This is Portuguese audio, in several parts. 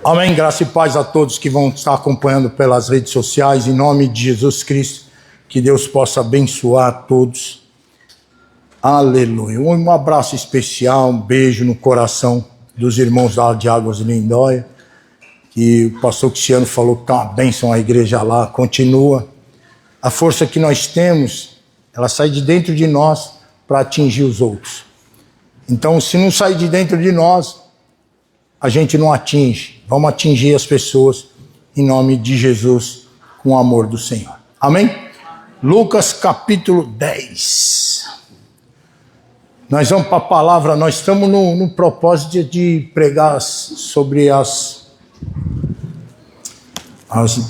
Amém, graça e paz a todos que vão estar acompanhando pelas redes sociais, em nome de Jesus Cristo, que Deus possa abençoar a todos. Aleluia. Um abraço especial, um beijo no coração dos irmãos da de Águas de Lindóia, que o pastor Cristiano falou que está uma bênção a igreja lá, continua. A força que nós temos, ela sai de dentro de nós para atingir os outros. Então, se não sair de dentro de nós, a gente não atinge. Vamos atingir as pessoas em nome de Jesus, com o amor do Senhor. Amém? Lucas capítulo 10. Nós vamos para a palavra, nós estamos no propósito de pregar sobre as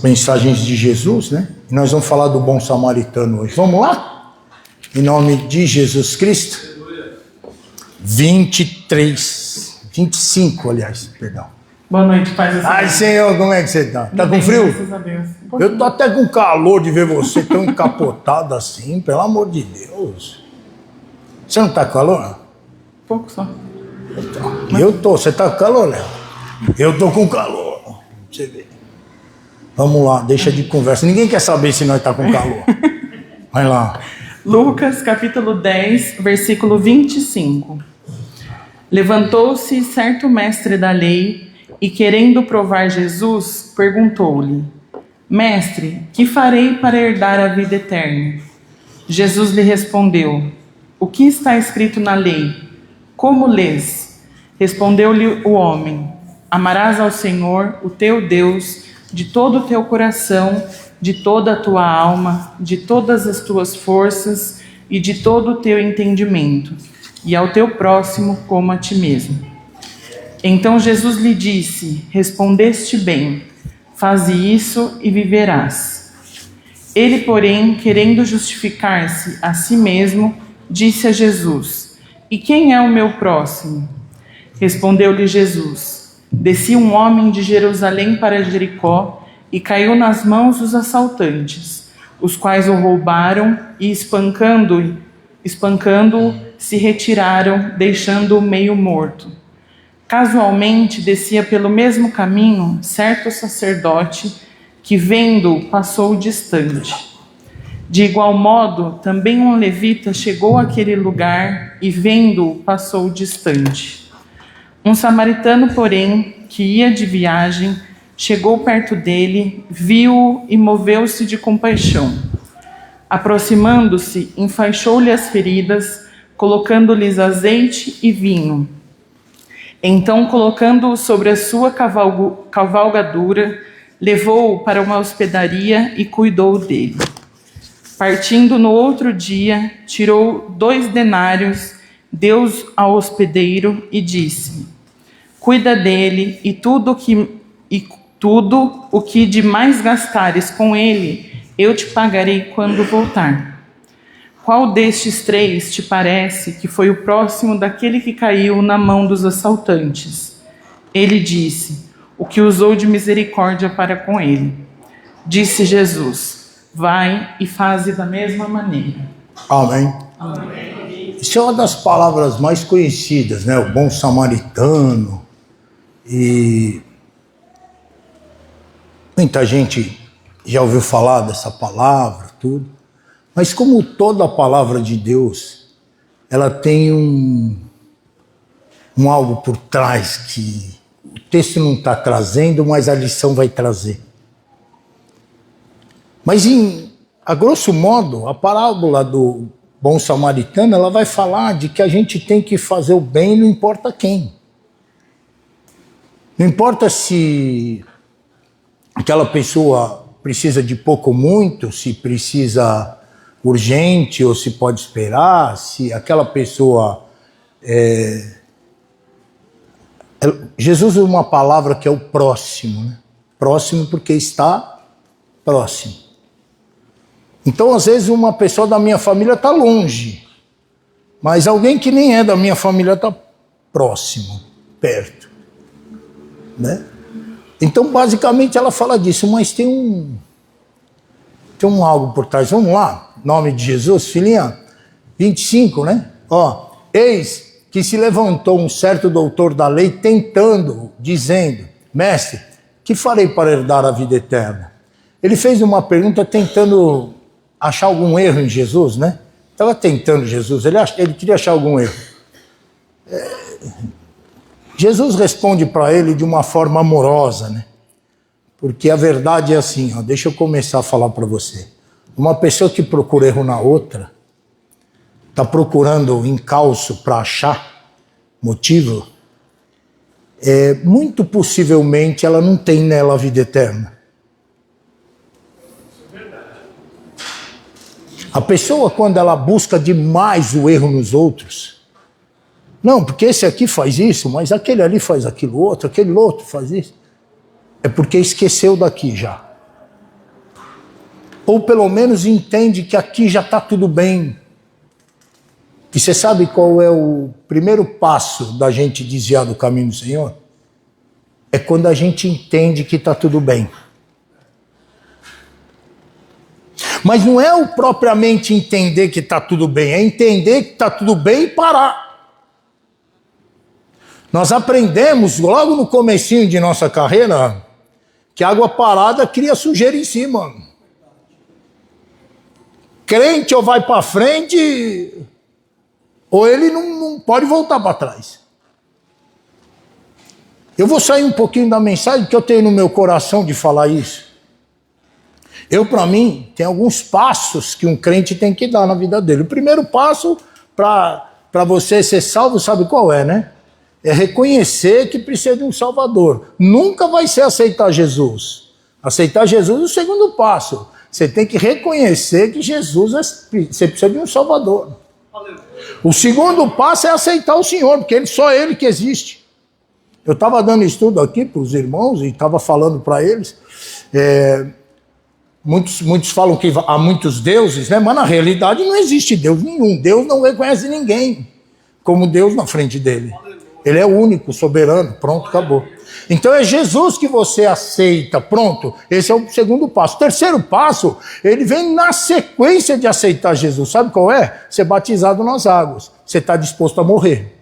mensagens de Jesus, né? E nós vamos falar do bom samaritano hoje. Vamos lá? Em nome de Jesus Cristo. 25, aliás, perdão. Boa noite, paz. Ai, Senhor, como é que você está? Tá com frio? Graças a Deus. Eu tô até com calor de ver você tão encapotado assim, pelo amor de Deus. Você não tá com calor? Pouco só. Você tá com calor, Léo? Eu tô com calor. Você vê. Vamos lá, deixa de conversa. Ninguém quer saber se nós tá com calor. Vai lá. Lucas, capítulo 10, versículo 25. Levantou-se certo mestre da lei e, querendo provar Jesus, perguntou-lhe: Mestre, que farei para herdar a vida eterna? Jesus lhe respondeu: O que está escrito na lei? Como lês? Respondeu-lhe o homem: Amarás ao Senhor, o teu Deus, de todo o teu coração, de toda a tua alma, de todas as tuas forças e de todo o teu entendimento, e ao teu próximo como a ti mesmo. Então Jesus lhe disse: Respondeste bem, faze isso e viverás. Ele, porém, querendo justificar-se a si mesmo, disse a Jesus: E quem é o meu próximo? Respondeu-lhe Jesus: Descia um homem de Jerusalém para Jericó e caiu nas mãos dos assaltantes, os quais o roubaram e, espancando-o, se retiraram, deixando-o meio morto. Casualmente descia pelo mesmo caminho certo sacerdote que, vendo-o, passou distante. De igual modo, também um levita chegou àquele lugar e, vendo-o, passou distante. Um samaritano, porém, que ia de viagem, chegou perto dele, viu-o e moveu-se de compaixão. Aproximando-se, enfaixou-lhe as feridas, colocando-lhes azeite e vinho. Então, colocando-o sobre a sua cavalgadura, levou-o para uma hospedaria e cuidou dele. Partindo no outro dia, tirou 2 denários, deu-os ao hospedeiro e disse: Cuida dele, e tudo o que de mais gastares com ele, eu te pagarei quando voltar. Qual destes 3 te parece que foi o próximo daquele que caiu na mão dos assaltantes? Ele disse: O que usou de misericórdia para com ele. Disse Jesus: Vai e faze da mesma maneira. Amém. Amém. Isso é uma das palavras mais conhecidas, né? O bom samaritano. E muita gente já ouviu falar dessa palavra, tudo. Mas como toda a palavra de Deus, ela tem um algo por trás que o texto não está trazendo, mas a lição vai trazer. Mas a grosso modo, a parábola do bom samaritano, ela vai falar de que a gente tem que fazer o bem, não importa quem. Não importa se aquela pessoa precisa de pouco ou muito, se precisa urgente ou se pode esperar, se aquela pessoa... Jesus usa uma palavra que é o próximo, né? Próximo porque está próximo. Então, às vezes, uma pessoa da minha família está longe, mas alguém que nem é da minha família está próximo, perto, né? Então, basicamente, ela fala disso, mas tem um algo por trás. Vamos lá, em nome de Jesus, filhinha, 25, né? Eis que se levantou um certo doutor da lei tentando, dizendo: mestre, que farei para herdar a vida eterna? Ele fez uma pergunta tentando achar algum erro em Jesus, né? Estava tentando Jesus, ele queria achar algum erro. Jesus responde para ele de uma forma amorosa, né? Porque a verdade é assim, ó, deixa eu começar a falar para você. Uma pessoa que procura erro na outra, está procurando encalço para achar motivo, muito possivelmente ela não tem nela a vida eterna. A pessoa, quando ela busca demais o erro nos outros, não, porque esse aqui faz isso, mas aquele ali faz aquilo outro, aquele outro faz isso, é porque esqueceu daqui já. Ou pelo menos entende que aqui já está tudo bem. E você sabe qual é o primeiro passo da gente desviar do caminho do Senhor? É quando a gente entende que está tudo bem. Mas não é o propriamente entender que está tudo bem, é entender que está tudo bem e parar. Nós aprendemos logo no comecinho de nossa carreira que água parada cria sujeira em cima. Crente ou vai para frente, ou ele não pode voltar para trás. Eu vou sair um pouquinho da mensagem que eu tenho no meu coração de falar isso. Para mim, tem alguns passos que um crente tem que dar na vida dele. O primeiro passo para você ser salvo, sabe qual é, né? É reconhecer que precisa de um Salvador. Nunca vai ser aceitar Jesus. Aceitar Jesus é o segundo passo. Você tem que reconhecer que Jesus, você precisa de um Salvador. O segundo passo é aceitar o Senhor, porque só Ele que existe. Eu estava dando estudo aqui para os irmãos e estava falando para eles. Muitos falam que há muitos deuses, né? Mas na realidade não existe Deus nenhum. Deus não reconhece ninguém como Deus na frente dele. Ele é único, soberano, pronto, acabou. Então é Jesus que você aceita, pronto. Esse é o segundo passo. O terceiro passo, ele vem na sequência de aceitar Jesus. Sabe qual é? Ser batizado nas águas. Você está disposto a morrer.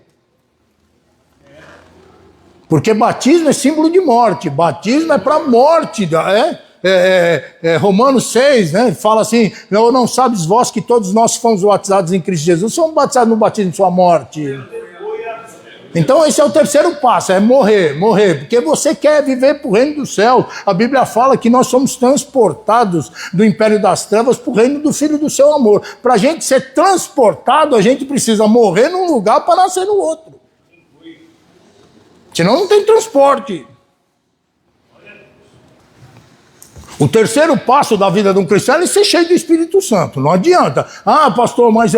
Porque batismo é símbolo de morte. Batismo é para morte, Romanos 6, né? Fala assim, não sabes vós que todos nós fomos batizados em Cristo Jesus, somos batizados no batismo de sua morte. Então esse é o terceiro passo, é morrer, porque você quer viver para o reino do céu. A Bíblia fala que nós somos transportados do império das trevas para o reino do Filho do seu amor. Para a gente ser transportado, a gente precisa morrer num lugar para nascer no outro. Senão não tem transporte. O terceiro passo da vida de um cristão é ser cheio do Espírito Santo. Não adianta. Ah, pastor, mas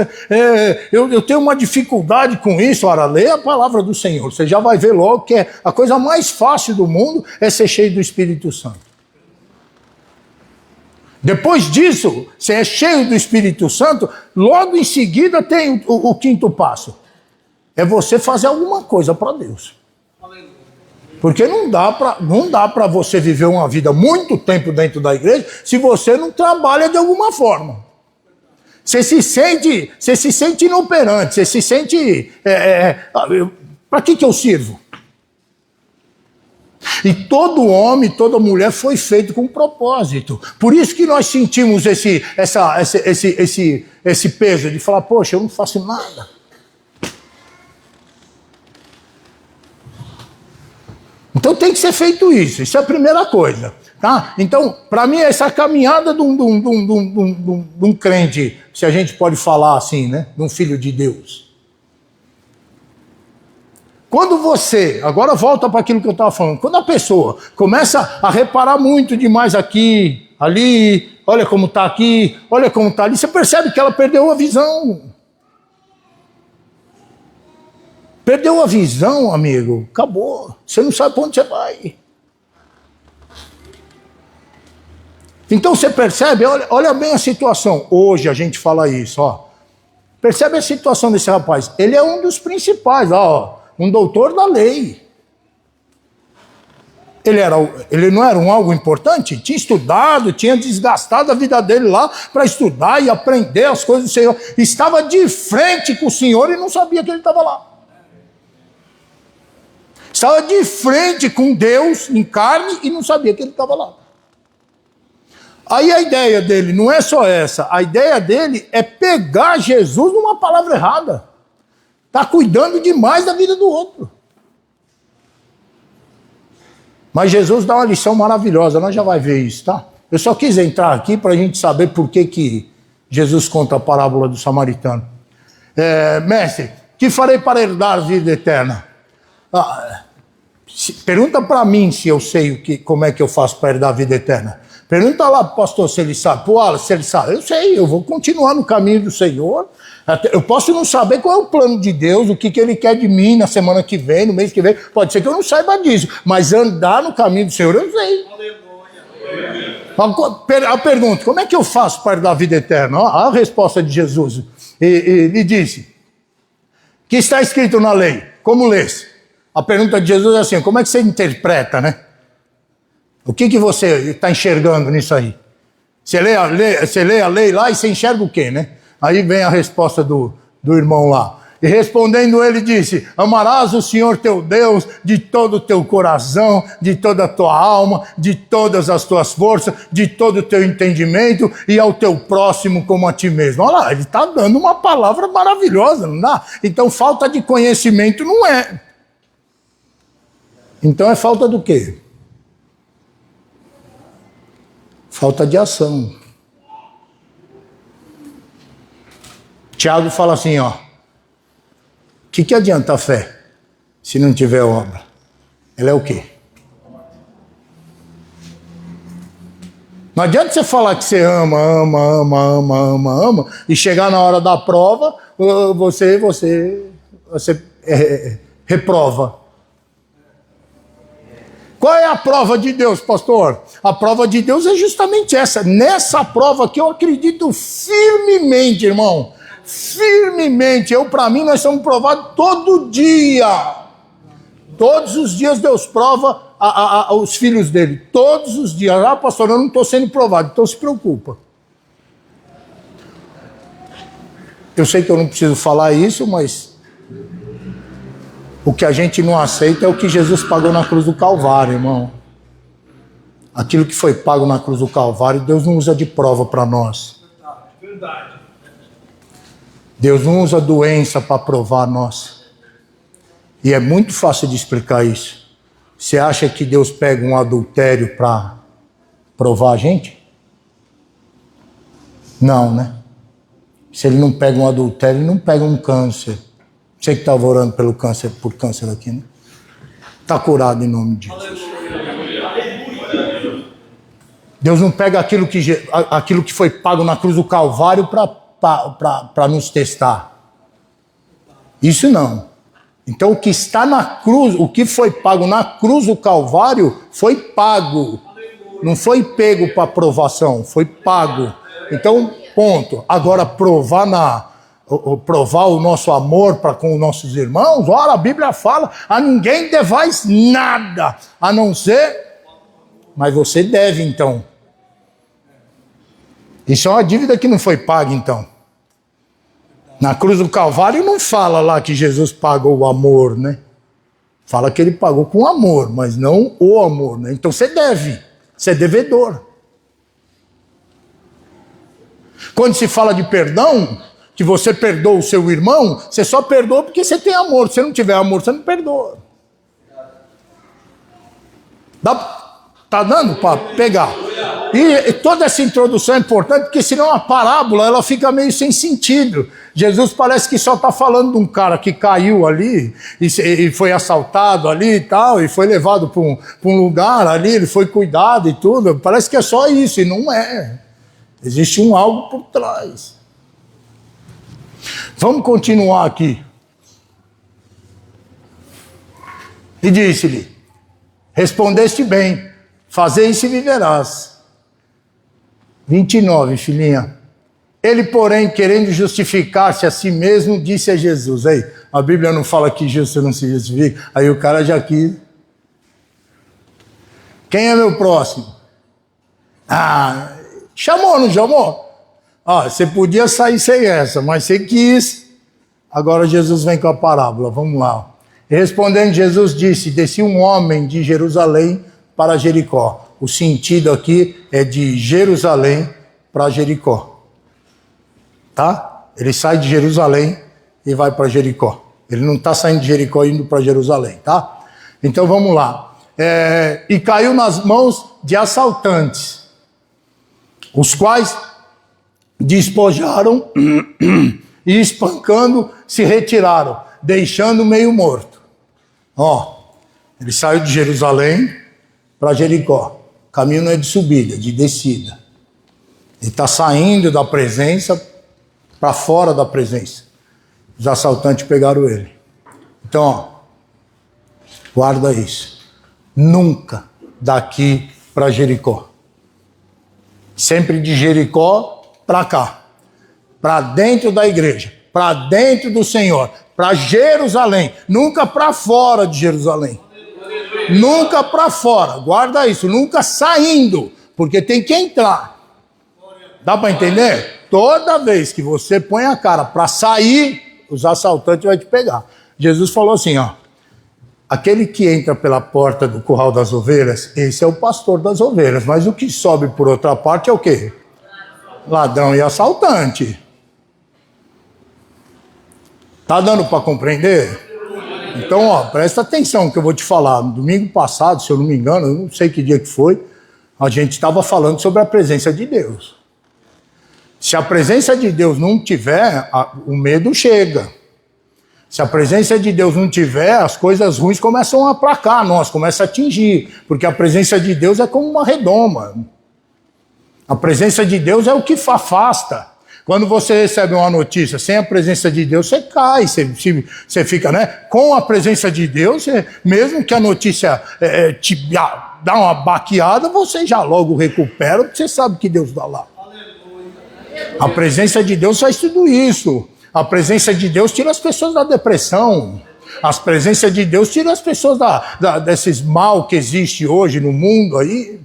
eu tenho uma dificuldade com isso. Ora, lê a palavra do Senhor. Você já vai ver logo que a coisa mais fácil do mundo é ser cheio do Espírito Santo. Depois disso, você é cheio do Espírito Santo, logo em seguida tem o quinto passo. É você fazer alguma coisa para Deus. Porque não dá para você viver uma vida muito tempo dentro da igreja se você não trabalha de alguma forma. Você se sente inoperante, você se sente... para que eu sirvo? E todo homem, toda mulher foi feito com um propósito. Por isso que nós sentimos esse peso de falar, poxa, eu não faço nada. Então tem que ser feito isso. Isso é a primeira coisa. Tá? Então, para mim, essa caminhada de um crente, se a gente pode falar assim, né? De um filho de Deus. Quando você, agora volta para aquilo que eu estava falando, quando a pessoa começa a reparar muito demais aqui, ali, olha como está aqui, olha como está ali, você percebe que ela perdeu a visão. Perdeu a visão, amigo, acabou. Você não sabe para onde você vai. Então você percebe, olha bem a situação. Hoje a gente fala isso, ó. Percebe a situação desse rapaz. Ele é um dos principais, ó, um doutor da lei. Ele não era algo importante? Tinha estudado, tinha desgastado a vida dele lá para estudar e aprender as coisas do Senhor. Estava de frente com o Senhor e não sabia que ele estava lá. Estava de frente com Deus em carne e não sabia que ele estava lá. Aí a ideia dele não é só essa. A ideia dele é pegar Jesus numa palavra errada. Está cuidando demais da vida do outro. Mas Jesus dá uma lição maravilhosa. Nós já vai ver isso, tá? Eu só quis entrar aqui para a gente saber por que Jesus conta a parábola do samaritano. Mestre, que farei para herdar a vida eterna? Pergunta para mim se eu sei como é que eu faço para herdar a vida eterna. Pergunta lá para o pastor se ele sabe. Pô, se ele sabe. Eu sei, eu vou continuar no caminho do Senhor. Eu posso não saber qual é o plano de Deus, o que ele quer de mim na semana que vem, no mês que vem. Pode ser que eu não saiba disso. Mas andar no caminho do Senhor, eu sei. A pergunta, como é que eu faço para herdar a vida eterna? A resposta de Jesus. Ele disse, que está escrito na lei. Como lês? A pergunta de Jesus é assim, como é que você interpreta, né? O que você está enxergando nisso aí? Você lê a lei lá e você enxerga o quê, né? Aí vem a resposta do irmão lá. E respondendo ele disse, amarás o Senhor teu Deus de todo o teu coração, de toda a tua alma, de todas as tuas forças, de todo o teu entendimento e ao teu próximo como a ti mesmo. Olha lá, ele está dando uma palavra maravilhosa, não dá? Então falta de conhecimento não é. Então é falta do quê? Falta de ação. Tiago fala assim, ó. O que adianta a fé se não tiver obra? Ela é o quê? Não adianta você falar que você ama e chegar na hora da prova, você reprova. Qual é a prova de Deus, pastor? A prova de Deus é justamente essa. Nessa prova que eu acredito firmemente, irmão. Firmemente. Para mim, nós somos provados todo dia. Todos os dias Deus prova os filhos dele. Todos os dias. Ah, pastor, eu não estou sendo provado. Então se preocupa. Eu sei que eu não preciso falar isso, mas o que a gente não aceita é o que Jesus pagou na cruz do Calvário, irmão. Aquilo que foi pago na cruz do Calvário, Deus não usa de prova para nós. Verdade. Deus não usa doença para provar nós. E é muito fácil de explicar isso. Você acha que Deus pega um adultério para provar a gente? Não, né? Se ele não pega um adultério, ele não pega um câncer. Você que estava orando por câncer aqui, né? Está curado em nome de Jesus. Deus não pega aquilo que foi pago na cruz do Calvário para nos testar. Isso não. Então o que está na cruz, o que foi pago na cruz do Calvário, foi pago. Não foi pego para aprovação, foi pago. Então, ponto. Agora, provar o nosso amor para com os nossos irmãos, ora, a Bíblia fala, a ninguém devais nada, a não ser, mas você deve então. Isso é uma dívida que não foi paga então. Na cruz do Calvário não fala lá que Jesus pagou o amor, né? Fala que ele pagou com amor, mas não o amor, né? Então você deve, você é devedor. Quando se fala de perdão, que você perdoa o seu irmão, você só perdoa porque você tem amor. Se você não tiver amor, você não perdoa. Tá dando para pegar? E toda essa introdução é importante, porque senão a parábola ela fica meio sem sentido. Jesus parece que só está falando de um cara que caiu ali e foi assaltado ali e tal, e foi levado para um lugar ali, ele foi cuidado e tudo. Parece que é só isso, e não é. Existe algo por trás. Vamos continuar aqui. E disse-lhe, respondeste bem, fazei isso e viverás. 29, filhinha. Ele, porém, querendo justificar-se a si mesmo, disse a Jesus. Aí, a Bíblia não fala que Jesus não se justifica. Aí o cara já quis. Quem é meu próximo? Chamou, não chamou? Você podia sair sem essa, mas você quis. Agora Jesus vem com a parábola, vamos lá. E respondendo, Jesus disse: descia um homem de Jerusalém para Jericó. O sentido aqui é de Jerusalém para Jericó. Tá? Ele sai de Jerusalém e vai para Jericó. Ele não está saindo de Jericó e indo para Jerusalém, tá? Então vamos lá. E caiu nas mãos de assaltantes, os quais despojaram e espancando se retiraram, deixando meio morto. Ó, ele saiu de Jerusalém para Jericó. O caminho não é de subida, é de descida. Ele está saindo da presença para fora da presença. Os assaltantes pegaram ele. Então, ó, guarda isso. Nunca daqui para Jericó. Sempre de Jericó para cá. Para dentro da igreja. Para dentro do Senhor. Para Jerusalém. Nunca para fora de Jerusalém. Nunca para fora. Guarda isso. Nunca saindo. Porque tem que entrar. Dá para entender? Toda vez que você põe a cara para sair, os assaltantes vão te pegar. Jesus falou assim, ó. Aquele que entra pela porta do curral das ovelhas, esse é o pastor das ovelhas. Mas o que sobe por outra parte é o quê? Ladrão e assaltante. Tá dando para compreender? Então, ó, presta atenção que eu vou te falar. No domingo passado, se eu não me engano, eu não sei que dia que foi, a gente estava falando sobre a presença de Deus. Se a presença de Deus não tiver, o medo chega. Se a presença de Deus não tiver, as coisas ruins começam a aplacar nós, começam a atingir. Porque a presença de Deus é como uma redoma. A presença de Deus é o que afasta. Quando você recebe uma notícia sem a presença de Deus, você cai, você fica, né? Com a presença de Deus, mesmo que a notícia te dá uma baqueada, você já logo recupera, porque você sabe que Deus está lá. A presença de Deus faz tudo isso. A presença de Deus tira as pessoas da depressão. A presença de Deus tira as pessoas desses mal que existe hoje no mundo aí.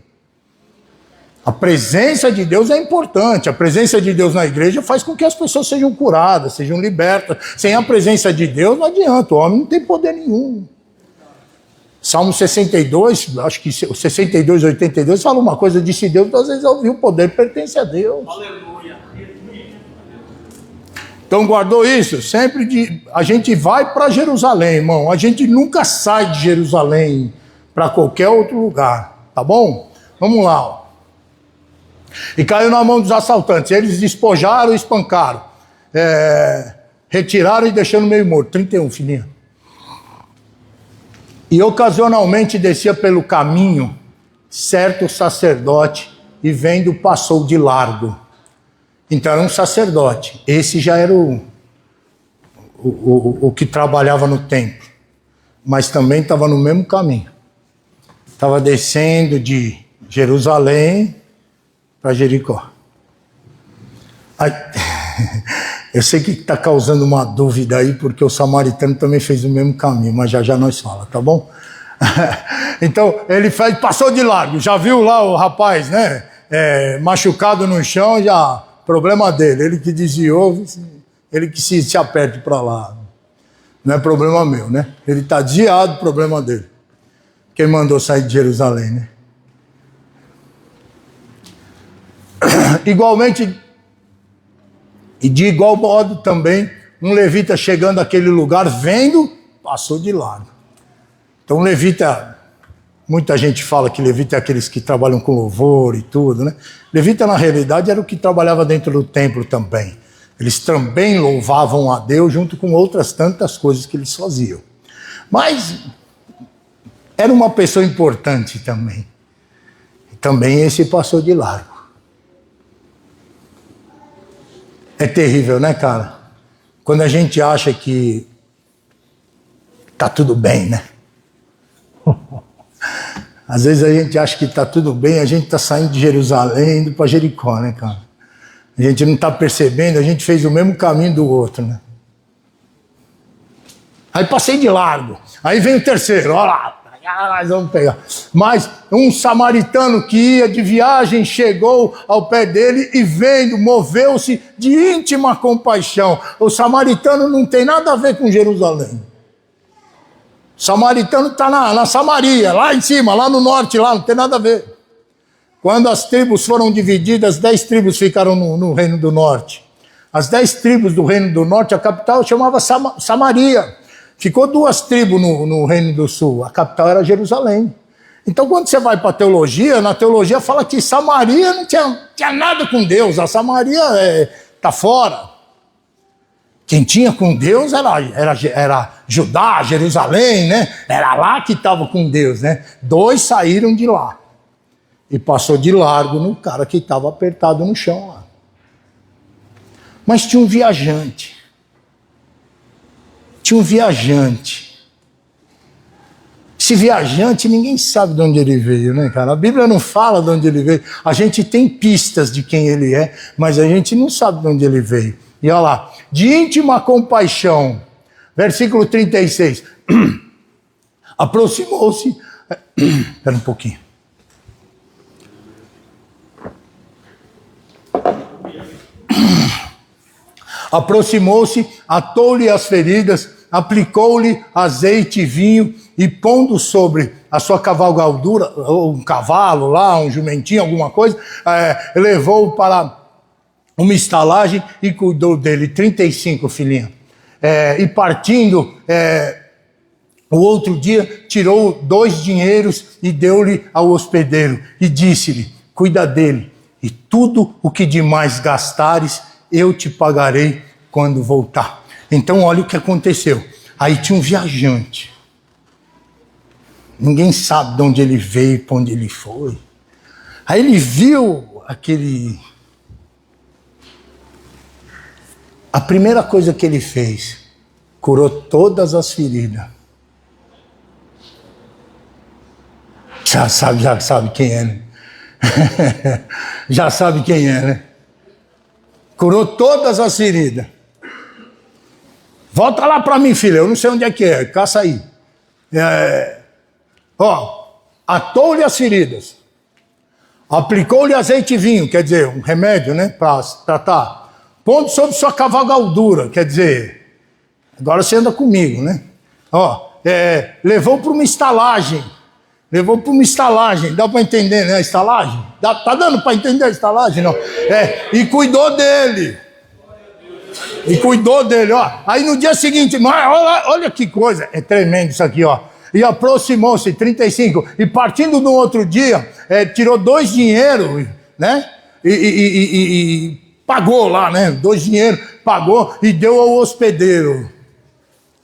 A presença de Deus é importante. A presença de Deus na igreja faz com que as pessoas sejam curadas, sejam libertas. Sem a presença de Deus não adianta. O homem não tem poder nenhum. Salmo 62, acho que 62, 82, fala uma coisa, disse Deus, às vezes ouviu, o poder pertence a Deus. Aleluia. Então guardou isso? Sempre a gente vai para Jerusalém, irmão. A gente nunca sai de Jerusalém para qualquer outro lugar, tá bom? Vamos lá, ó. E caiu na mão dos assaltantes. Eles despojaram e espancaram. Retiraram e deixando meio morto. 31, filhinha. E ocasionalmente descia pelo caminho certo sacerdote e vendo passou de largo. Então era um sacerdote. Esse já era o que trabalhava no templo. Mas também estava no mesmo caminho. Estava descendo de Jerusalém para Jericó. Eu sei que está causando uma dúvida aí, porque o samaritano também fez o mesmo caminho, mas já nós fala, tá bom? Então, ele passou de largo, já viu lá o rapaz, né? Machucado no chão, já, problema dele, ele que desviou, ele que se aperte para lá. Não é problema meu, né? Ele está desviado, problema dele. Quem mandou sair de Jerusalém, né? Igualmente, e de igual modo também, um levita chegando àquele lugar, vendo, passou de largo. Então levita, muita gente fala que levita é aqueles que trabalham com louvor e tudo, né? Levita na realidade era o que trabalhava dentro do templo também. Eles também louvavam a Deus junto com outras tantas coisas que eles faziam. Mas era uma pessoa importante também. E também esse passou de largo. É terrível, né, cara? Quando a gente acha que tá tudo bem, né? Às vezes a gente acha que tá tudo bem, a gente tá saindo de Jerusalém, indo para Jericó, né, cara? A gente não tá percebendo, a gente fez o mesmo caminho do outro, né? Aí passei de largo, aí vem o terceiro, olha lá. Nós vamos pegar. Mas um samaritano que ia de viagem chegou ao pé dele e vendo, moveu-se de íntima compaixão. O samaritano não tem nada a ver com Jerusalém. Samaritano está na Samaria, lá em cima, lá no norte, lá, não tem nada a ver. Quando as tribos foram divididas, 10 tribos ficaram no reino do norte. As 10 tribos do reino do norte, a capital chamava Samaria. Ficou 2 tribos no reino do sul, a capital era Jerusalém. Então quando você vai para a teologia, na teologia fala que Samaria não tinha nada com Deus, a Samaria está fora. Quem tinha com Deus era Judá, Jerusalém, né? Era lá que estava com Deus, né? 2 saíram de lá. E passou de largo no cara que estava apertado no chão lá. Mas tinha um viajante. Esse viajante, ninguém sabe de onde ele veio, né, cara? A Bíblia não fala de onde ele veio. A gente tem pistas de quem ele é, mas a gente não sabe de onde ele veio. E olha lá, de íntima compaixão, versículo 36. Aproximou-se. Espera um pouquinho. Aproximou-se, atou-lhe as feridas, aplicou-lhe azeite e vinho, e pondo sobre a sua cavalgadura, ou um cavalo lá, um jumentinho, alguma coisa, levou-o para uma estalagem e cuidou dele. 35, filhinha. E partindo, o outro dia, tirou 2 dinheiros e deu-lhe ao hospedeiro, e disse-lhe, cuida dele, e tudo o que demais gastares, eu te pagarei quando voltar. Então olha o que aconteceu. Aí tinha um viajante. Ninguém sabe de onde ele veio, para onde ele foi. Aí ele viu a primeira coisa que ele fez, curou todas as feridas. Já sabe quem é, né? Já sabe quem é, né? Curou todas as feridas. Volta lá para mim, filha, eu não sei onde é que é, caça aí. Atou-lhe as feridas. Aplicou-lhe azeite e vinho, quer dizer, um remédio, né, para tratar. Pondo sobre sua cavalgadura, quer dizer, agora você anda comigo, né? Levou para uma estalagem. Dá para entender, né, a estalagem? Tá dando para entender a estalagem, não? E cuidou dele. Aí no dia seguinte, olha que coisa, é tremendo isso aqui, ó. E aproximou-se, 35, e partindo no outro dia, tirou 2 dinheiros, né? E pagou lá, né? 2 dinheiros, pagou e deu ao hospedeiro.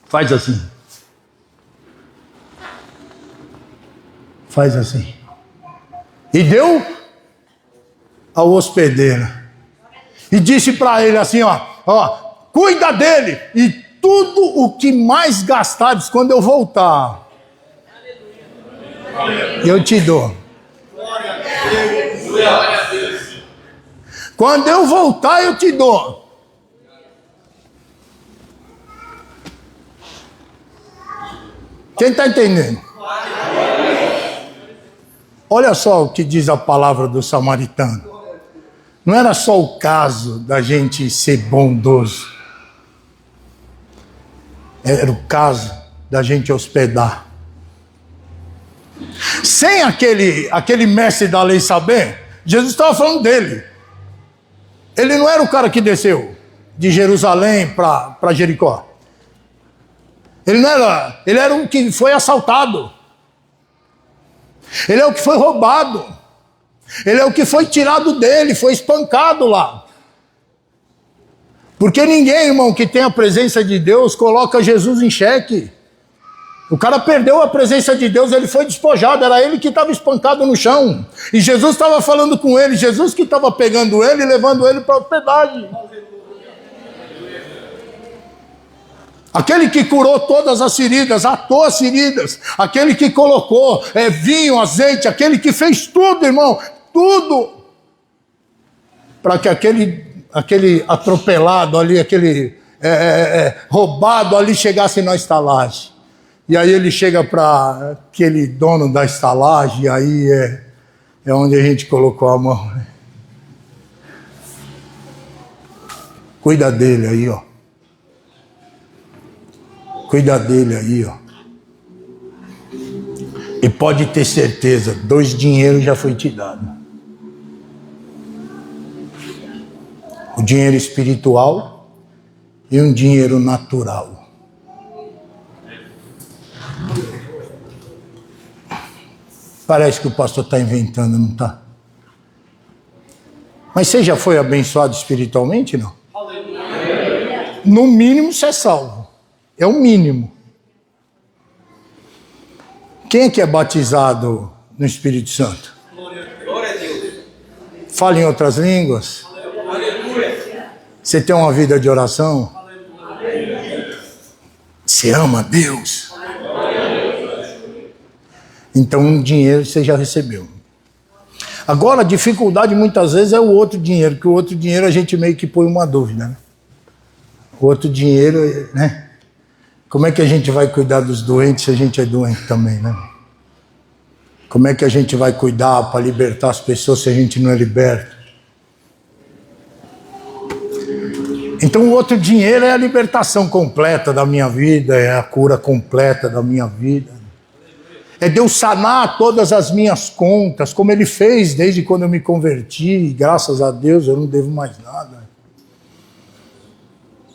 Faz assim. E deu ao hospedeiro. E disse para ele assim, cuida dele e tudo o que mais gastares quando eu voltar, eu te dou. Quando eu voltar, eu te dou. Quem está entendendo? Olha só o que diz a palavra do samaritano. Não era só o caso da gente ser bondoso. Era o caso da gente hospedar. Sem aquele mestre da lei saber, Jesus estava falando dele. Ele não era o cara que desceu de Jerusalém para Jericó. Ele era o que foi assaltado. Ele é o que foi roubado. Ele é o que foi tirado dele, foi espancado lá. Porque ninguém, irmão, que tem a presença de Deus, coloca Jesus em xeque. O cara perdeu a presença de Deus, ele foi despojado, era ele que estava espancado no chão. E Jesus estava falando com ele, Jesus que estava pegando ele e levando ele para a hospedagem. Aquele que curou todas as feridas, atou as feridas, aquele que colocou vinho, azeite, aquele que fez tudo, irmão, tudo, para que aquele atropelado ali, aquele roubado ali chegasse na estalagem. E aí ele chega para aquele dono da estalagem, e aí é onde a gente colocou a mão. Cuida dele aí, ó. Cuida dele aí, ó. E pode ter certeza, 2 dinheiros já foi te dado. O dinheiro espiritual e um dinheiro natural. Parece que o pastor está inventando, não está? Mas você já foi abençoado espiritualmente, não? No mínimo você é salvo. É o mínimo. Quem é que é batizado no Espírito Santo? Glória a Deus. Fala em outras línguas? Você tem uma vida de oração? Você ama a Deus? Então um dinheiro você já recebeu. Agora a dificuldade muitas vezes é o outro dinheiro, que o outro dinheiro a gente meio que põe uma dúvida, né? O outro dinheiro, né? Como é que a gente vai cuidar dos doentes se a gente é doente também, né? Como é que a gente vai cuidar para libertar as pessoas se a gente não é liberto? Então o outro dinheiro é a libertação completa da minha vida, é a cura completa da minha vida. É Deus sanar todas as minhas contas, como Ele fez desde quando eu me converti, graças a Deus eu não devo mais nada.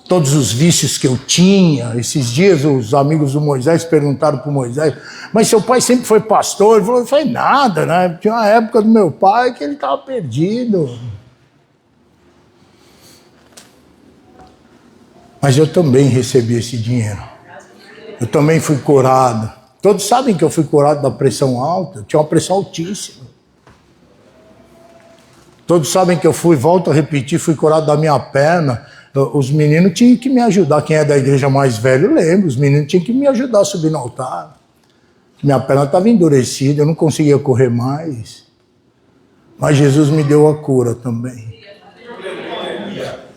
Todos os vícios que eu tinha. Esses dias os amigos do Moisés perguntaram para o Moisés, mas seu pai sempre foi pastor? Ele falou, não foi nada, né? Tinha uma época do meu pai que ele estava perdido. Mas eu também recebi esse dinheiro. Eu também fui curado. Todos sabem que eu fui curado da pressão alta. Eu tinha uma pressão altíssima. Todos sabem que eu volto a repetir, fui curado da minha perna. Os meninos tinham que me ajudar. Quem é da igreja mais velho lembra. Os meninos tinham que me ajudar a subir no altar. Minha perna estava endurecida, eu não conseguia correr mais. Mas Jesus me deu a cura também.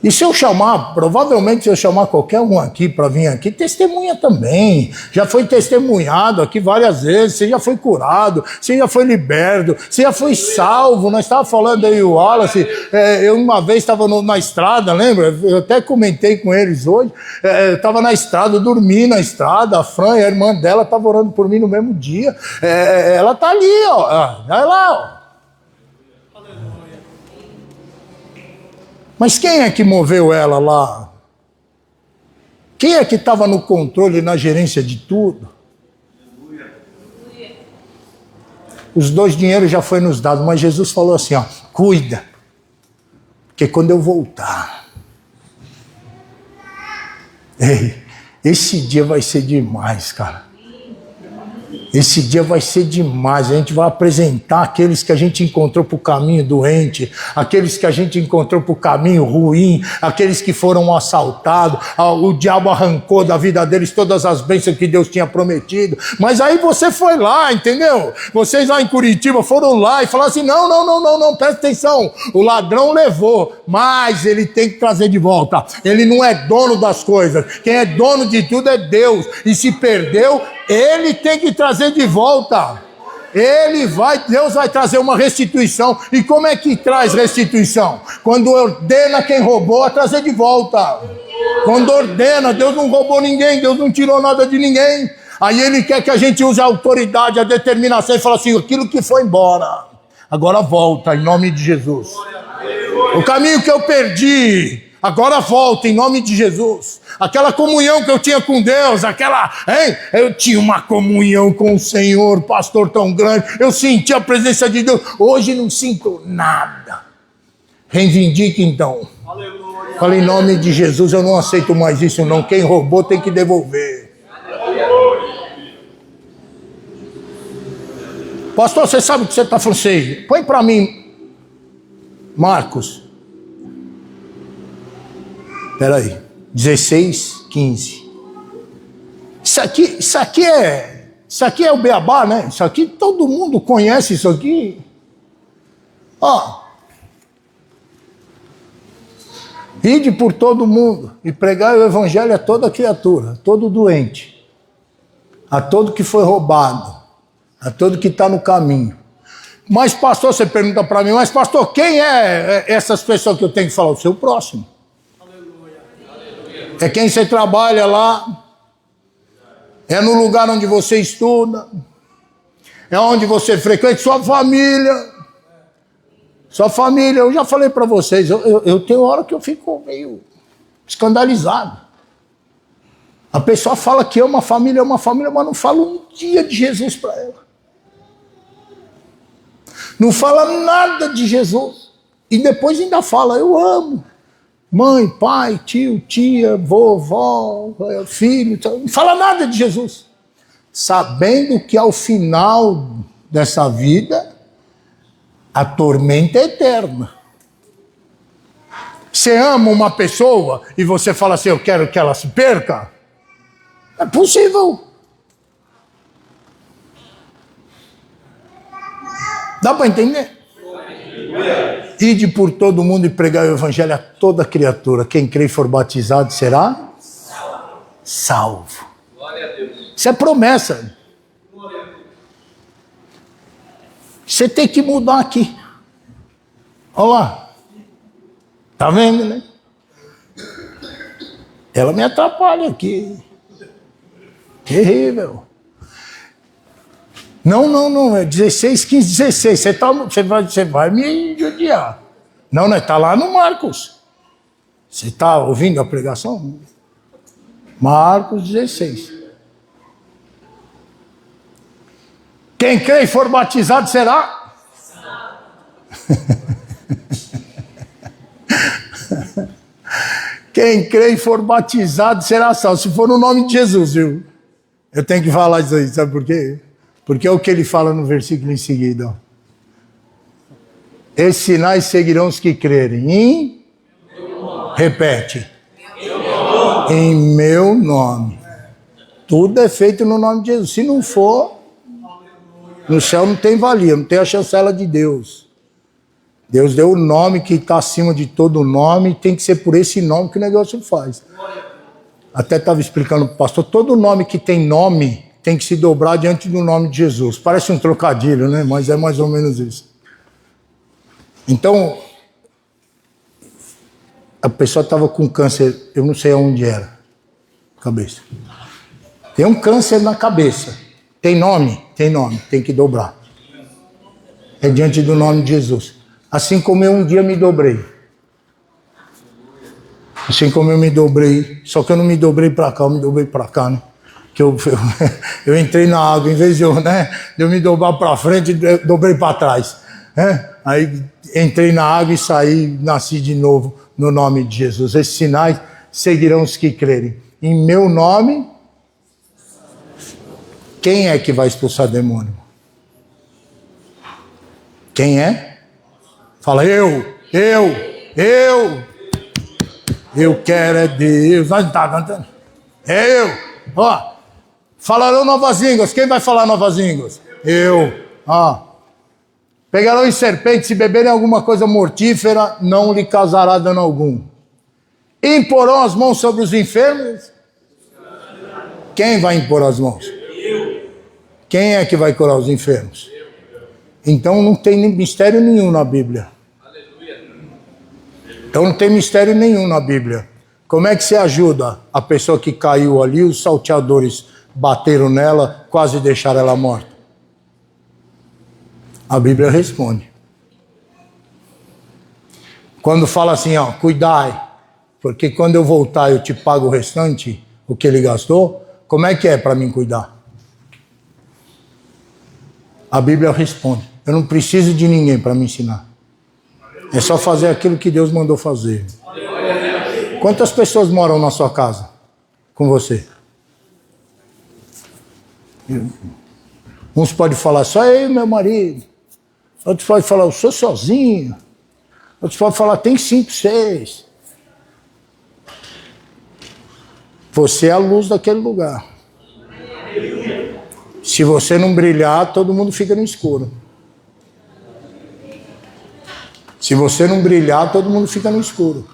E se eu chamar, provavelmente se eu chamar qualquer um aqui para vir aqui, testemunha também. Já foi testemunhado aqui várias vezes, você já foi curado, você já foi liberto, você já foi salvo. Nós estávamos falando aí, o Wallace, eu uma vez estava na estrada, lembra? Eu até comentei com eles hoje, eu estava na estrada, eu dormi na estrada, a Fran, a irmã dela, estava orando por mim no mesmo dia. Ela está ali, ó, olha lá, ó. Mas quem é que moveu ela lá? Quem é que estava no controle, na gerência de tudo? Os 2 dinheiros já foi nos dados, mas Jesus falou assim, ó, cuida, porque quando eu voltar, esse dia vai ser demais, cara. Esse dia vai ser demais, a gente vai apresentar aqueles que a gente encontrou para o caminho doente, aqueles que a gente encontrou para o caminho ruim, aqueles que foram assaltados, o diabo arrancou da vida deles todas as bênçãos que Deus tinha prometido, mas aí você foi lá, entendeu? Vocês lá em Curitiba foram lá e falaram assim, não, presta atenção, o ladrão levou, mas ele tem que trazer de volta, ele não é dono das coisas, quem é dono de tudo é Deus, e se perdeu, ele tem que trazer de volta. Deus vai trazer uma restituição. E como é que traz restituição? Quando ordena quem roubou a trazer de volta. Quando ordena, Deus não roubou ninguém, Deus não tirou nada de ninguém. Aí Ele quer que a gente use a autoridade, a determinação e fala assim, aquilo que foi embora, agora volta em nome de Jesus. O caminho que eu perdi, agora volta em nome de Jesus. Aquela comunhão que eu tinha com Deus, eu tinha uma comunhão com o Senhor, pastor tão grande, eu senti a presença de Deus, hoje não sinto nada. Reivindique então. Aleluia. Fala em nome de Jesus, eu não aceito mais isso não, quem roubou tem que devolver. Pastor, você sabe o que você está falando? Sei. Põe para mim, Marcos. Espera aí. 16, 15. Isso aqui é o beabá, né? Isso aqui todo mundo conhece isso aqui. Ó. Ide por todo mundo e pregai o evangelho a toda criatura, a todo doente, a todo que foi roubado, a todo que está no caminho. Mas pastor, você pergunta para mim, mas pastor, quem é essas pessoas que eu tenho que falar? O seu próximo. É quem você trabalha lá, é no lugar onde você estuda, é onde você frequenta, sua família. Sua família, eu já falei para vocês, eu tenho hora que eu fico meio escandalizado. A pessoa fala que é uma família, mas não fala um dia de Jesus para ela. Não fala nada de Jesus. E depois ainda fala, eu amo. Mãe, pai, tio, tia, vovó, filho. Não fala nada de Jesus. Sabendo que ao final dessa vida, a tormenta é eterna. Você ama uma pessoa e você fala assim, eu quero que ela se perca? É possível. Dá para entender? Ide por todo mundo e pregar o evangelho a toda criatura. Quem crê e for batizado será salvo. Isso é promessa. Você tem que mudar aqui. Olha lá. Tá vendo, né? Ela me atrapalha aqui. Terrível. Não, é 16, 15, 16. Você vai me judiar. Não, tá lá no Marcos. Você está ouvindo a pregação? Marcos 16. Quem crê e for batizado será? Quem crê e for batizado será salvo. Se for no nome de Jesus, viu? Eu tenho que falar isso aí, sabe por quê? Porque é o que ele fala no versículo em seguida. Ó. Esses sinais seguirão os que crerem. Repete. Em meu nome. Tudo é feito no nome de Jesus. Se não for, no céu não tem valia, não tem a chancela de Deus. Deus deu o nome que está acima de todo nome e tem que ser por esse nome que o negócio faz. Até estava explicando para o pastor, todo nome que tem nome tem que se dobrar diante do nome de Jesus. Parece um trocadilho, né? Mas é mais ou menos isso. Então, a pessoa estava com câncer, eu não sei aonde era, cabeça. Tem um câncer na cabeça. Tem nome? Tem nome, tem que dobrar. É diante do nome de Jesus. Assim como eu um dia me dobrei. Assim como eu me dobrei, só que eu não me dobrei para cá, eu me dobrei para cá, né? Que eu entrei na água, em vez de eu me dobrar para frente, eu dobrei para trás. Né? Aí entrei na água e saí, nasci de novo no nome de Jesus. Esses sinais seguirão os que crerem. Em meu nome, quem é que vai expulsar demônio? Quem é? Fala, eu quero é Deus. Nós não está cantando? É eu. Ó, falarão novas línguas. Quem vai falar novas línguas? Eu. Ó. Pegarão em serpentes, se beberem alguma coisa mortífera, não lhe causará dano algum. Imporão as mãos sobre os enfermos? Quem vai impor as mãos? Quem é que vai curar os enfermos? Então não tem mistério nenhum na Bíblia. Então não tem mistério nenhum na Bíblia. Como é que você ajuda a pessoa que caiu ali, os salteadores bateram nela, quase deixaram ela morta? A Bíblia responde. Quando fala assim, ó, cuidai, porque quando eu voltar eu te pago o restante, o que ele gastou, como é que é para mim cuidar? A Bíblia responde. Eu não preciso de ninguém para me ensinar. É só fazer aquilo que Deus mandou fazer. Quantas pessoas moram na sua casa com você? Uns podem falar, só eu e meu marido. Outros podem falar, eu sou sozinho. Outros podem falar, tem 5, 6. Você é a luz daquele lugar. Se você não brilhar, todo mundo fica no escuro. Se você não brilhar, todo mundo fica no escuro.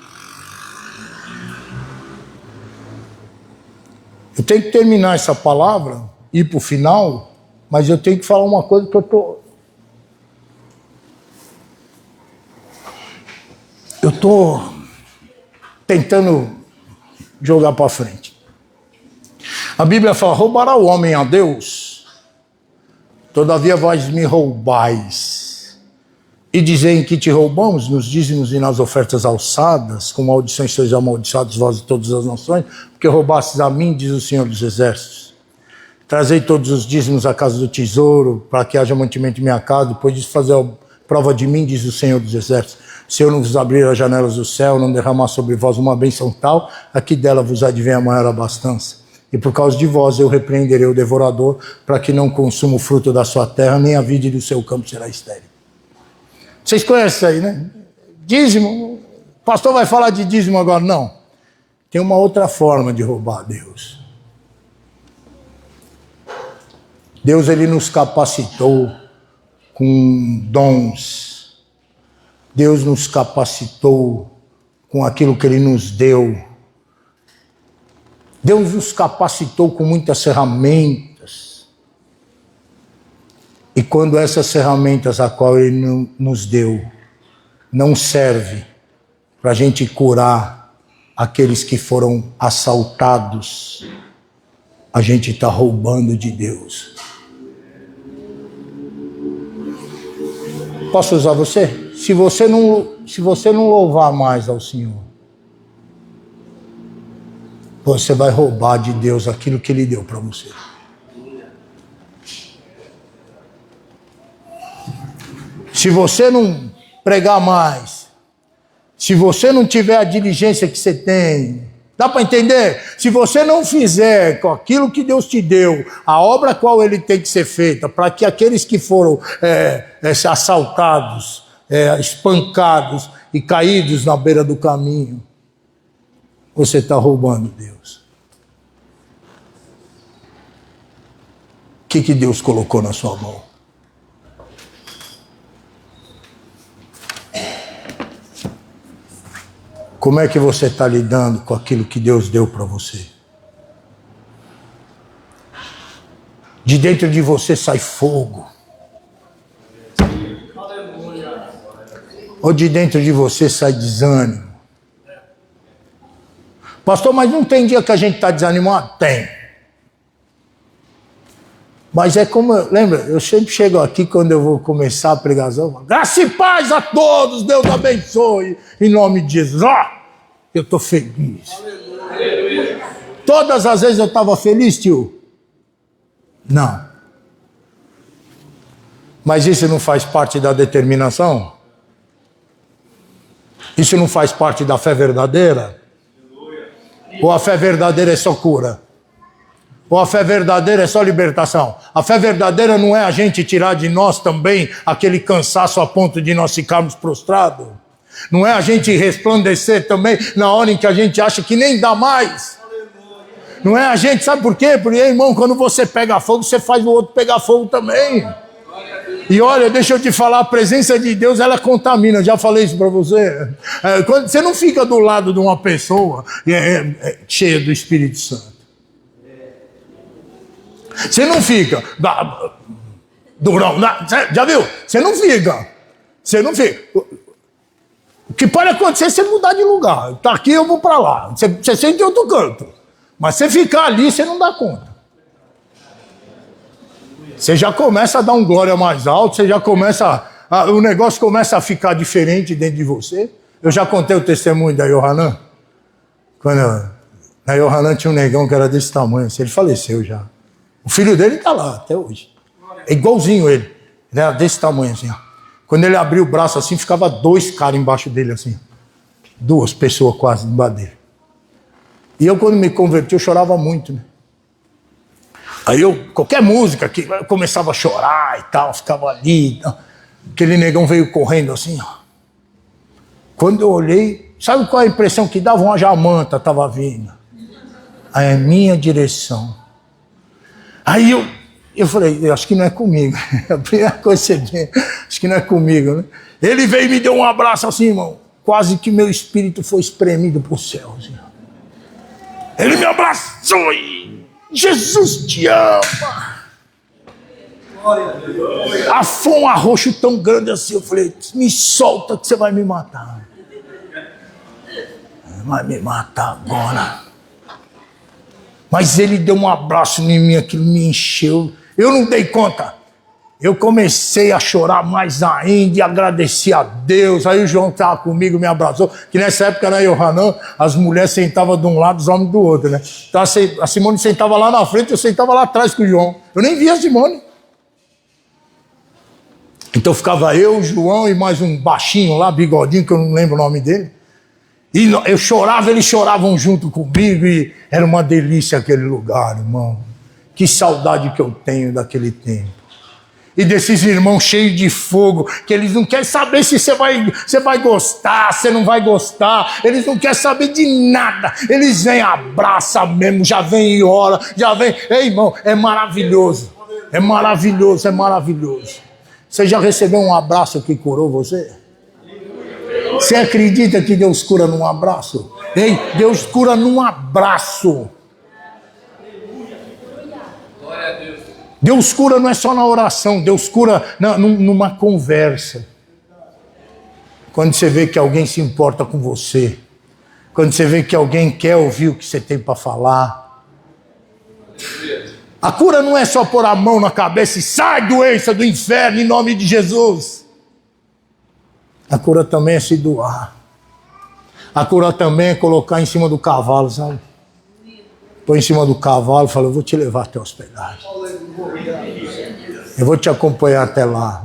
Eu tenho que terminar essa palavra, ir para o final, mas eu tenho que falar uma coisa que eu estou tentando jogar para frente. A Bíblia fala, roubará o homem a Deus? Todavia vós me roubais. E dizem que te roubamos nos dízimos e nas ofertas alçadas, com maldições sois amaldiçoados vós de todas as nações, porque roubastes a mim, diz o Senhor dos Exércitos. Trazei todos os dízimos à casa do tesouro, para que haja mantimento em minha casa, depois de fazer a prova de mim, diz o Senhor dos Exércitos. Se eu não vos abrir as janelas do céu, não derramar sobre vós uma bênção tal, aqui dela vos advém a maior abastança. E por causa de vós eu repreenderei o devorador, para que não consuma o fruto da sua terra, nem a vide do seu campo será estéril. Vocês conhecem isso aí, né? Dízimo. O pastor vai falar de dízimo agora. Não. Tem uma outra forma de roubar a Deus. Deus, ele nos capacitou com dons. Deus nos capacitou com aquilo que ele nos deu. Deus nos capacitou com muitas ferramentas. E quando essas ferramentas a qual ele nos deu não serve para a gente curar aqueles que foram assaltados, a gente está roubando de Deus. Posso usar você? Se você não louvar mais ao Senhor, você vai roubar de Deus aquilo que Ele deu para você. Se você não pregar mais, se você não tiver a diligência que você tem, dá para entender? Se você não fizer com aquilo que Deus te deu, a obra qual ele tem que ser feita, para que aqueles que foram assaltados, espancados e caídos na beira do caminho, você está roubando Deus. O que Deus colocou na sua mão? Como é que você está lidando com aquilo que Deus deu para você? De dentro de você sai fogo. Ou de dentro de você sai desânimo? Pastor, mas não tem dia que a gente está desanimado? Tem. Mas é como, lembra, eu sempre chego aqui quando eu vou começar a pregação, graça e paz a todos, Deus abençoe, em nome de Jesus. Eu estou feliz. Aleluia. Todas as vezes eu estava feliz, tio? Não. Mas isso não faz parte da determinação? Isso não faz parte da fé verdadeira? Ou a fé verdadeira é só cura? Ou a fé verdadeira é só libertação? A fé verdadeira não é a gente tirar de nós também aquele cansaço a ponto de nós ficarmos prostrados? Não é a gente resplandecer também na hora em que a gente acha que nem dá mais? Não é a gente, sabe por quê? Porque, irmão, quando você pega fogo, você faz o outro pegar fogo também. E olha, deixa eu te falar, a presença de Deus, ela contamina. Eu já falei isso para você. Quando você não fica do lado de uma pessoa cheia do Espírito Santo. Você não fica durão. Já viu? Você não fica. O que pode acontecer é você mudar de lugar. Tá aqui, eu vou para lá. Você sente em outro canto. Mas você ficar ali, você não dá conta. Você já começa a dar um glória mais alto, você já começa... o negócio começa a ficar diferente dentro de você. Eu já contei o testemunho da Yohanan. Na Yohanan tinha um negão que era desse tamanho. Assim, ele faleceu já. O filho dele está lá até hoje. É igualzinho ele. Ele era desse tamanho assim, ó. Quando ele abriu o braço assim, ficava 2 caras embaixo dele assim. 2 pessoas quase embaixo dele. E eu, quando me converti, eu chorava muito, né? Aí qualquer música que eu começava a chorar e tal, ficava ali e tal. Aquele negão veio correndo assim, ó. Quando eu olhei, sabe qual é a impressão que dava? Uma jamanta estava vindo. Aí é minha direção. Aí eu falei, acho que não é comigo. A primeira coisa que você vê, acho que não é comigo, né? Ele veio e me deu um abraço assim, irmão. Quase que meu espírito foi espremido para o céu. Assim. Ele me abraçou e... Jesus te ama. Afou um arroxo tão grande assim. Eu falei, me solta que você vai me matar. Vai me matar agora. Mas ele deu um abraço em mim, aquilo me encheu. Eu não dei conta. eu comecei a chorar mais ainda e agradecer a Deus. Aí o João estava comigo, me abraçou, que nessa época na Yohanan, as mulheres sentavam de um lado, os homens do outro, né? Então a Simone sentava lá na frente, eu sentava lá atrás com o João. Eu nem via a Simone. Então ficava eu, o João e mais um baixinho lá, bigodinho, que eu não lembro o nome dele. E eu chorava, eles choravam junto comigo e era uma delícia aquele lugar, irmão. Que saudade que eu tenho daquele tempo. E desses irmãos cheios de fogo, que eles não querem saber se você vai gostar, se não vai gostar. Eles não querem saber de nada. Eles vêm, abraçam mesmo, já vem e ora, já vem. Ei, irmão, é maravilhoso. É maravilhoso, é maravilhoso. Você já recebeu um abraço que curou você? Você acredita que Deus cura num abraço? Ei, Deus cura num abraço. Deus cura não é só na oração, Deus cura numa conversa. Quando você vê que alguém se importa com você, quando você vê que alguém quer ouvir o que você tem para falar. A cura não é só pôr a mão na cabeça e sai doença do inferno em nome de Jesus. A cura também é se doar. A cura também é colocar em cima do cavalo, sabe? Põe em cima do cavalo e fala, eu vou te levar até a hospedagem. Eu vou te acompanhar até lá.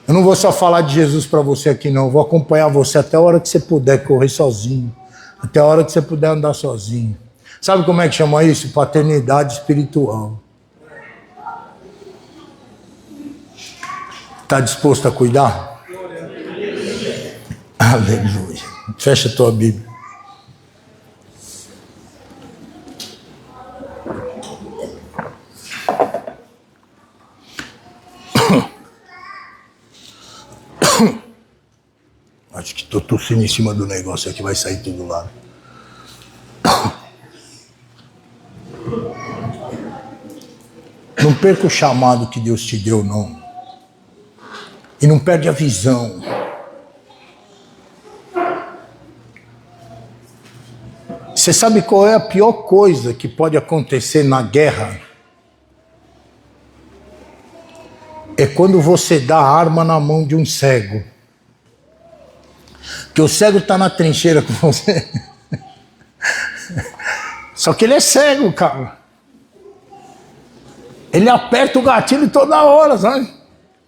Eu não vou só falar de Jesus para você aqui não, eu vou acompanhar você até a hora que você puder correr sozinho. Até a hora que você puder andar sozinho. Sabe como é que chama isso? Paternidade espiritual. Está disposto a cuidar? Aleluia. Fecha a tua Bíblia. Acho que estou tossindo em cima do negócio aqui, vai sair tudo lá. Não perca o chamado que Deus te deu, não. E não perde a visão. Você sabe qual é a pior coisa que pode acontecer na guerra? É quando você dá a arma na mão de um cego. Que o cego está na trincheira com você. Só que ele é cego, cara. Ele aperta o gatilho toda hora, sabe?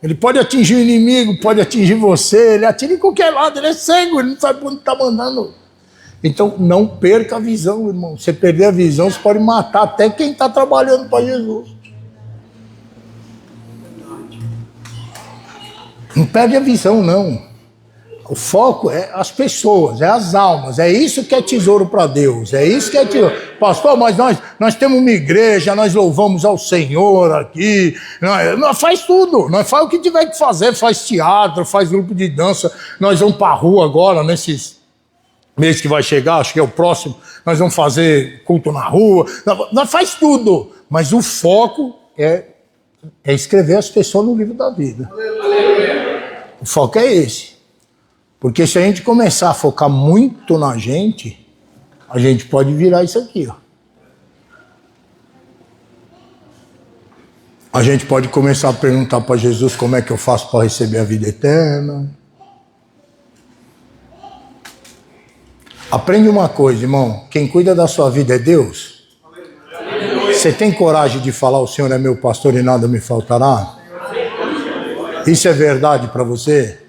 Ele pode atingir o inimigo, pode atingir você, ele atira em qualquer lado, ele é cego, ele não sabe para onde está mandando. Então não perca a visão, irmão. Se você perder a visão, você pode matar até quem está trabalhando para Jesus. Não perde a visão, não. O foco é as pessoas, é as almas. É isso que é tesouro para Deus. É isso que é tesouro. Pastor, mas nós temos uma igreja, nós louvamos ao Senhor aqui. Nós faz tudo. Nós faz o que tiver que fazer. Faz teatro, faz grupo de dança. Nós vamos para a rua agora, nesses mês que vai chegar, acho que é o próximo. Nós vamos fazer culto na rua. Nós faz tudo. Mas o foco é escrever as pessoas no livro da vida. O foco é esse. Porque se a gente começar a focar muito na gente, a gente pode virar isso aqui, ó. A gente pode começar a perguntar para Jesus como é que eu faço para receber a vida eterna. Aprende uma coisa, irmão. Quem cuida da sua vida é Deus. Você tem coragem de falar, o Senhor é meu pastor e nada me faltará? Isso é verdade para você?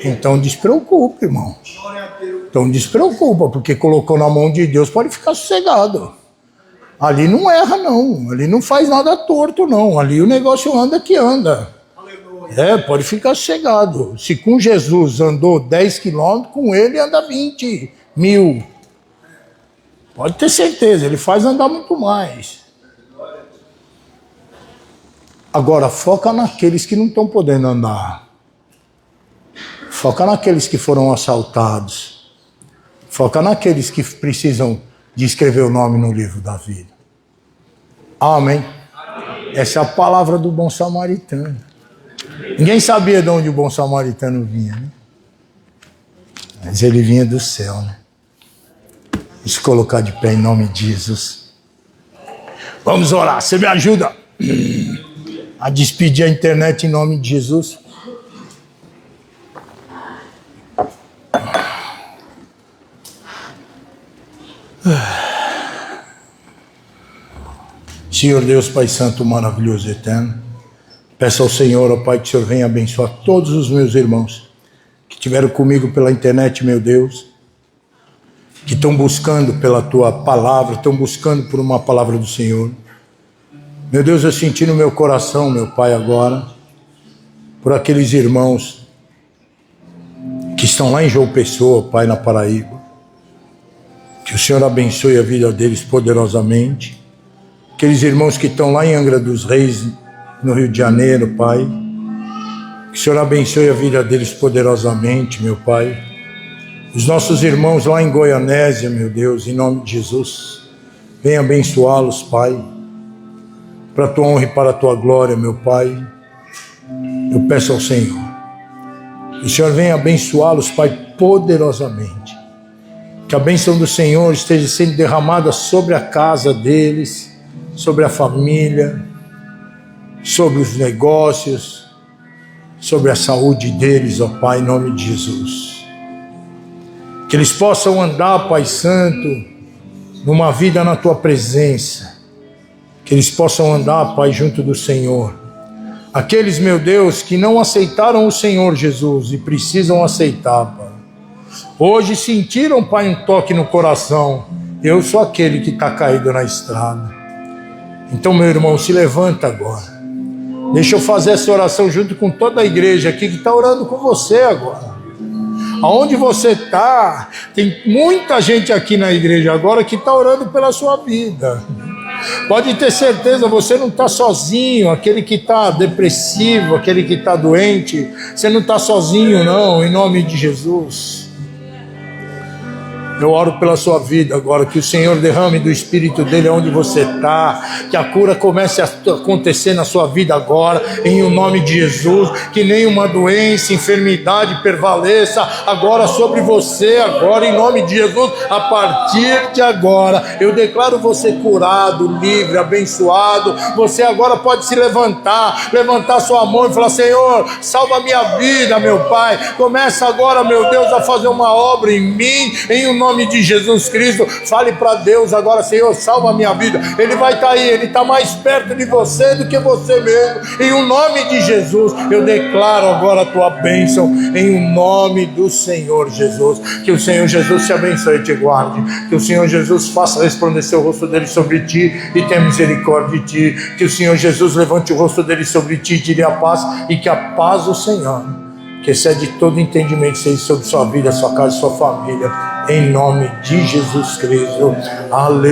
Então despreocupe, irmão. Então despreocupa, porque colocou na mão de Deus, pode ficar sossegado. Ali não erra, não. Ali não faz nada torto, não. Ali o negócio anda que anda. Pode ficar sossegado. Se com Jesus andou 10 quilômetros, com ele anda 20.000. Pode ter certeza, ele faz andar muito mais. Agora, foca naqueles que não estão podendo andar. Foca naqueles que foram assaltados. Foca naqueles que precisam de escrever o nome no livro da vida. Amém? Essa é a palavra do bom samaritano. Ninguém sabia de onde o bom samaritano vinha, né? Mas ele vinha do céu, né? Vamos colocar de pé em nome de Jesus. Vamos orar. Você me ajuda? a despedir a internet em nome de Jesus. Senhor Deus, Pai Santo, maravilhoso e eterno, peço ao Senhor, ó Pai, que o Senhor venha abençoar todos os meus irmãos que estiveram comigo pela internet, meu Deus, que estão buscando pela Tua palavra, estão buscando por uma palavra do Senhor. Meu Deus, eu senti no meu coração, meu Pai, agora, por aqueles irmãos que estão lá em João Pessoa, Pai, na Paraíba, que o Senhor abençoe a vida deles poderosamente. Aqueles irmãos que estão lá em Angra dos Reis, no Rio de Janeiro, Pai, que o Senhor abençoe a vida deles poderosamente, meu Pai. Os nossos irmãos lá em Goianésia, meu Deus, em nome de Jesus, venha abençoá-los, Pai, para a Tua honra e para a Tua glória, meu Pai. Eu peço ao Senhor, que o Senhor venha abençoá-los, Pai, poderosamente. Que a bênção do Senhor esteja sendo derramada sobre a casa deles, sobre a família, sobre os negócios, sobre a saúde deles, ó Pai, em nome de Jesus. Que eles possam andar, Pai Santo, numa vida na Tua presença. Que eles possam andar, Pai, junto do Senhor. Aqueles, meu Deus, que não aceitaram o Senhor Jesus e precisam aceitar, Pai. Hoje sentiram, Pai, um toque no coração. Eu sou aquele que está caído na estrada. Então, meu irmão, se levanta agora. Deixa eu fazer essa oração junto com toda a igreja aqui que está orando com você agora. Aonde você está, tem muita gente aqui na igreja agora que está orando pela sua vida. Pode ter certeza, você não está sozinho. Aquele que está depressivo, aquele que está doente, você não está sozinho não, em nome de Jesus. Eu oro pela sua vida agora, que o Senhor derrame do Espírito dele onde você está, que a cura comece a acontecer na sua vida agora, em o nome de Jesus, que nenhuma doença, enfermidade prevaleça agora sobre você, agora em nome de Jesus, a partir de agora, eu declaro você curado, livre, abençoado. Você agora pode se levantar sua mão e falar: Senhor, salva a minha vida, meu Pai, começa agora, meu Deus, a fazer uma obra em mim, em o nome de Jesus Cristo. Fale para Deus agora: Senhor, salva a minha vida. Ele vai estar aí, Ele está mais perto de você do que você mesmo. Em o nome de Jesus, eu declaro agora a tua bênção, em o nome do Senhor Jesus. Que o Senhor Jesus te abençoe e te guarde. Que o Senhor Jesus faça resplandecer o rosto dele sobre ti e tenha misericórdia de ti. Que o Senhor Jesus levante o rosto dele sobre ti e te dê a paz, e que a paz do Senhor, que excede todo entendimento, seja sobre sua vida, sua casa e sua família, em nome de Jesus Cristo. Aleluia.